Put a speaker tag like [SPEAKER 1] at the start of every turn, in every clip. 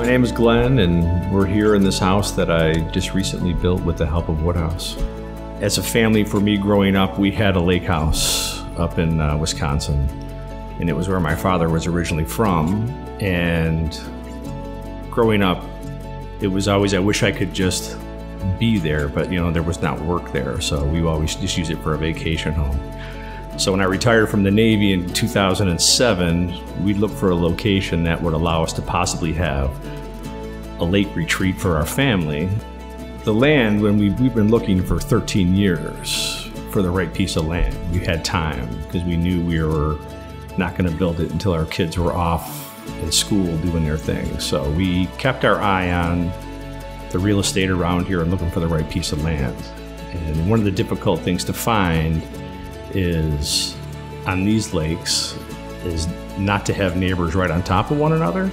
[SPEAKER 1] name is Glenn, and we're here in this house that I just recently built with the help of Woodhouse. As a family, for me growing up, we had a lake house up in Wisconsin, and it was where my father was originally from. And growing up, it was always, I wish I could just be there, but there was not work there, so we always just use it for a vacation home. So when I retired from the Navy in 2007, we'd look for a location that would allow us to possibly have a lake retreat for our family. The land, when we've been looking for 13 years for the right piece of land. We had time because we knew we were not going to build it until our kids were off in school doing their thing. So we kept our eye on the real estate around here and looking for the right piece of land. And one of the difficult things to find is on these lakes is not to have neighbors right on top of one another.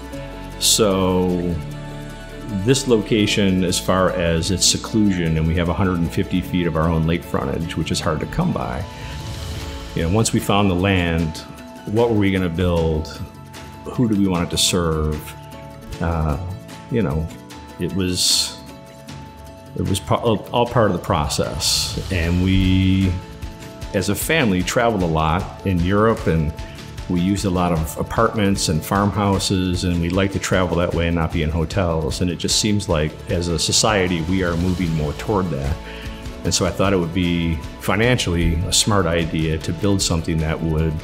[SPEAKER 1] So this location, as far as its seclusion, and we have 150 feet of our own lake frontage, which is hard to come by. Once we found the land, what were we going to build? Who do we want it to serve? It was all part of the process. And we, as a family, traveled a lot in Europe, and we used a lot of apartments and farmhouses, and we like to travel that way and not be in hotels. And it just seems like, as a society, we are moving more toward that. And so I thought it would be financially a smart idea to build something that would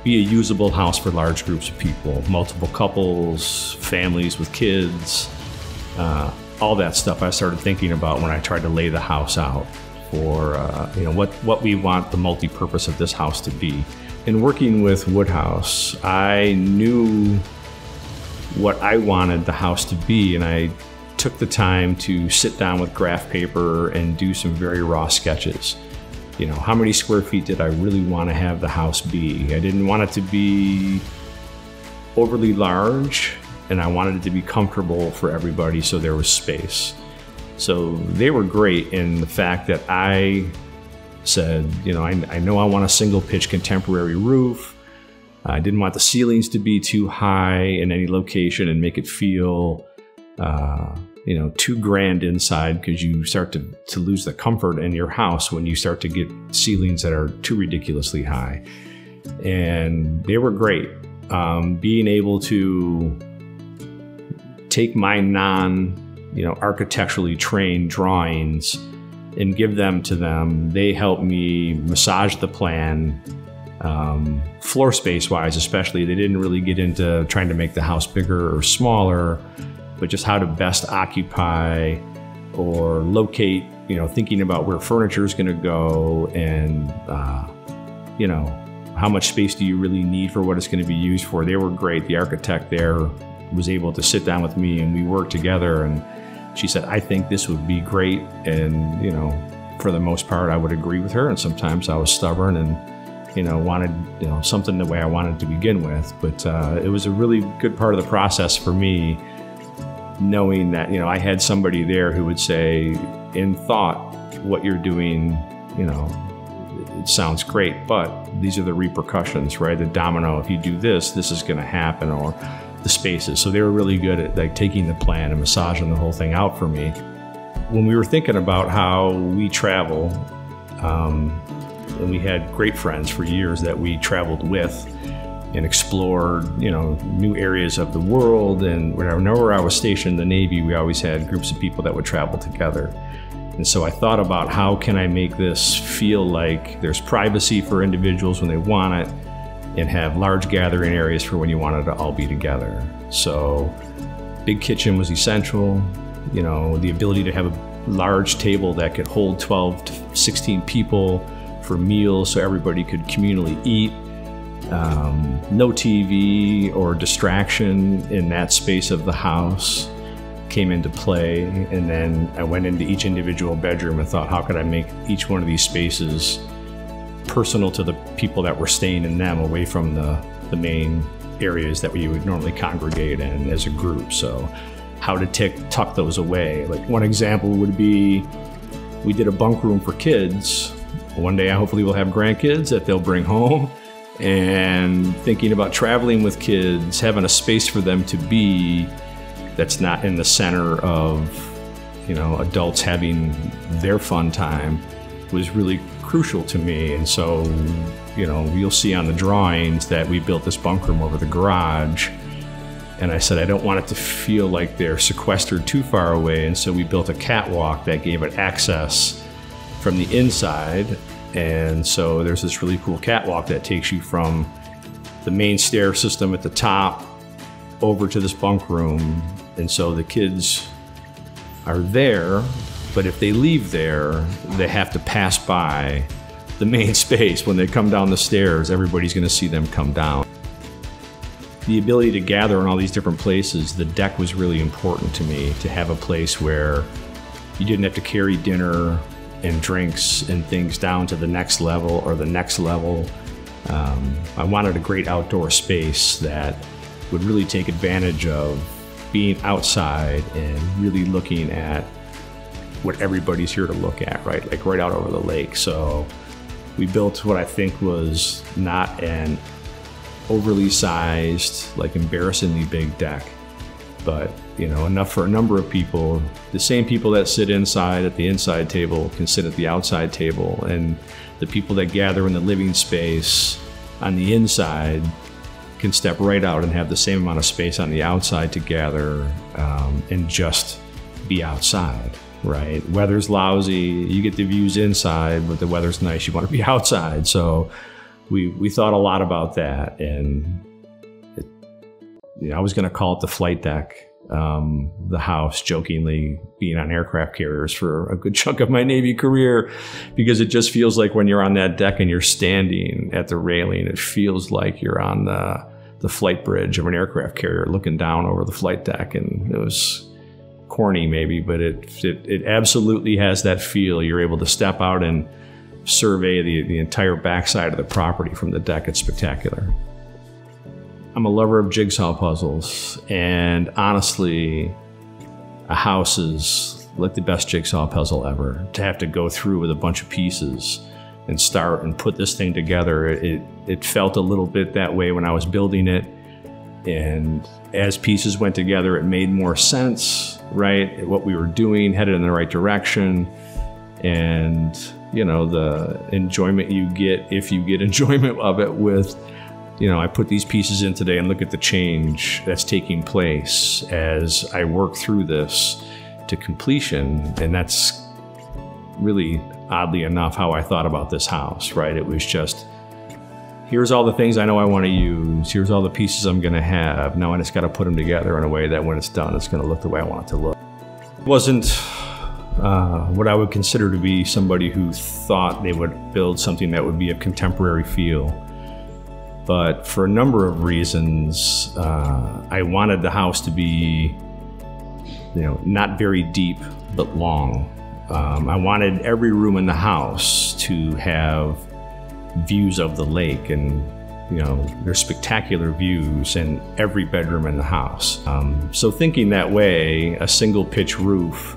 [SPEAKER 1] be a usable house for large groups of people, multiple couples, families with kids, all that stuff I started thinking about when I tried to lay the house out for what we want the multi-purpose of this house to be. In working with Woodhouse, I knew what I wanted the house to be, and I took the time to sit down with graph paper and do some very raw sketches. How many square feet did I really want to have the house be? I didn't want it to be overly large, and I wanted it to be comfortable for everybody, so there was space. So they were great in the fact that I said, I know I want a single pitch contemporary roof. I didn't want the ceilings to be too high in any location and make it feel, too grand inside, because you start to lose the comfort in your house when you start to get ceilings that are too ridiculously high. And they were great. Being able to take my architecturally trained drawings and give them to them. They helped me massage the plan, floor space wise especially. They didn't really get into trying to make the house bigger or smaller, but just how to best occupy or locate, thinking about where furniture is going to go, and how much space do you really need for what it's going to be used for. They were great. The architect there was able to sit down with me, and we worked together, and she said, I think this would be great. And, for the most part, I would agree with her. And sometimes I was stubborn and, wanted, something the way I wanted to begin with. But it was a really good part of the process for me, knowing that, I had somebody there who would say, in thought, what you're doing, it sounds great, but these are the repercussions, right? The domino, if you do this, this is going to happen, or the spaces. So they were really good at taking the plan and massaging the whole thing out for me. When we were thinking about how we travel, and we had great friends for years that we traveled with and explored, new areas of the world. And whenever I was stationed in the Navy, we always had groups of people that would travel together. And so I thought about, how can I make this feel like there's privacy for individuals when they want it, and have large gathering areas for when you wanted to all be together. So big kitchen was essential, the ability to have a large table that could hold 12 to 16 people for meals so everybody could communally eat. No TV or distraction in that space of the house came into play. And then I went into each individual bedroom and thought, how could I make each one of these spaces personal to the people that were staying in them, away from the main areas that we would normally congregate in as a group. So how to tuck those away. Like one example would be, we did a bunk room for kids. One day I hopefully will have grandkids that they'll bring home, and thinking about traveling with kids, having a space for them to be that's not in the center of, adults having their fun time was really crucial to me. And so, you'll see on the drawings that we built this bunk room over the garage. And I said, I don't want it to feel like they're sequestered too far away. And so we built a catwalk that gave it access from the inside. And so there's this really cool catwalk that takes you from the main stair system at the top over to this bunk room. And so the kids are there, but if they leave there, they have to pass by the main space. When they come down the stairs, everybody's going to see them come down. The ability to gather in all these different places, the deck was really important to me, to have a place where you didn't have to carry dinner and drinks and things down to the next level or the next level. I wanted a great outdoor space that would really take advantage of being outside and really looking at what everybody's here to look at, right? Like right out over the lake. So we built what I think was not an overly sized, like embarrassingly big deck, but enough for a number of people. The same people that sit inside at the inside table can sit at the outside table, and the people that gather in the living space on the inside can step right out and have the same amount of space on the outside to gather and just be outside, right? Weather's lousy, you get the views inside, but the weather's nice, you want to be outside. So we thought a lot about that, and I was going to call it the flight deck. The house, jokingly, being on aircraft carriers for a good chunk of my Navy career, because it just feels like when you're on that deck and you're standing at the railing, it feels like you're on the flight bridge of an aircraft carrier looking down over the flight deck. And it was corny maybe, but it absolutely has that feel. You're able to step out and survey the entire backside of the property from the deck. It's spectacular. I'm a lover of jigsaw puzzles, and honestly, a house is like the best jigsaw puzzle ever. To have to go through with a bunch of pieces and start and put this thing together, it felt a little bit that way when I was building it. And as pieces went together, it made more sense, right? What we were doing headed in the right direction. And, the enjoyment you get, if you get enjoyment of it with, I put these pieces in today and look at the change that's taking place as I work through this to completion. And that's really, oddly enough, how I thought about this house, right? It was just, here's all the things I know I want to use. Here's all the pieces I'm going to have. Now I just got to put them together in a way that when it's done, it's going to look the way I want it to look. It wasn't what I would consider to be somebody who thought they would build something that would be a contemporary feel. But for a number of reasons, I wanted the house to be, not very deep, but long. I wanted every room in the house to have views of the lake, and there's spectacular views in every bedroom in the house. So thinking that way, a single pitch roof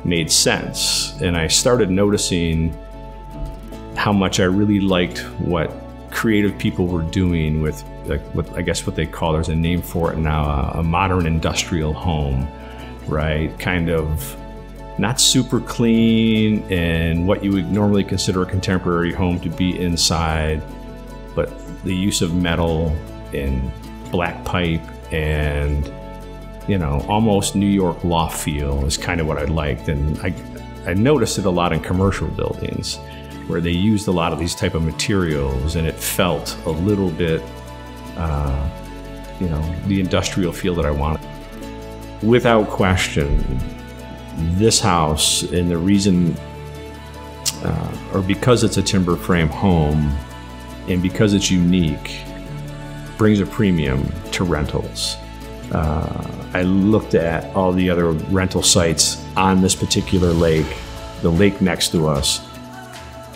[SPEAKER 1] made sense, and I started noticing how much I really liked what creative people were doing with, I guess what they call, there's a name for it now, a modern industrial home, right? Kind of not super clean and what you would normally consider a contemporary home to be inside, but the use of metal and black pipe and almost New York loft feel is kind of what I liked. And I noticed it a lot in commercial buildings where they used a lot of these type of materials, and it felt a little bit, the industrial feel that I wanted. Without question, this house, and the reason, or because it's a timber frame home, and because it's unique, brings a premium to rentals. I looked at all the other rental sites on this particular lake, the lake next to us,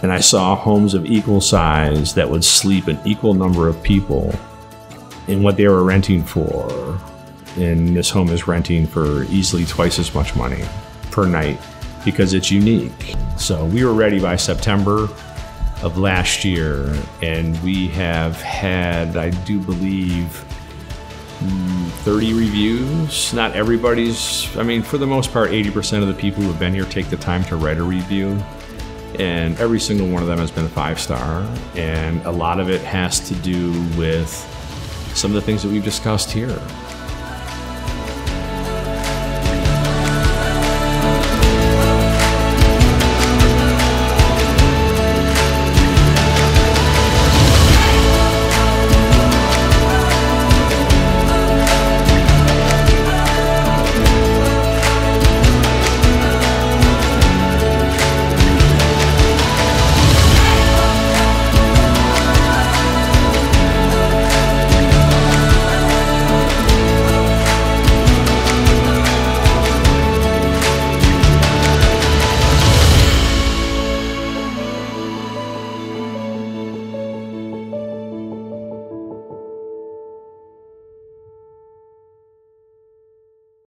[SPEAKER 1] and I saw homes of equal size that would sleep an equal number of people in what they were renting for. And this home is renting for easily twice as much money per night because it's unique. So we were ready by September of last year, and we have had, I do believe, 30 reviews. Not everybody's, I mean, for the most part, 80% of the people who have been here take the time to write a review. And every single one of them has been a 5-star. And a lot of it has to do with some of the things that we've discussed here.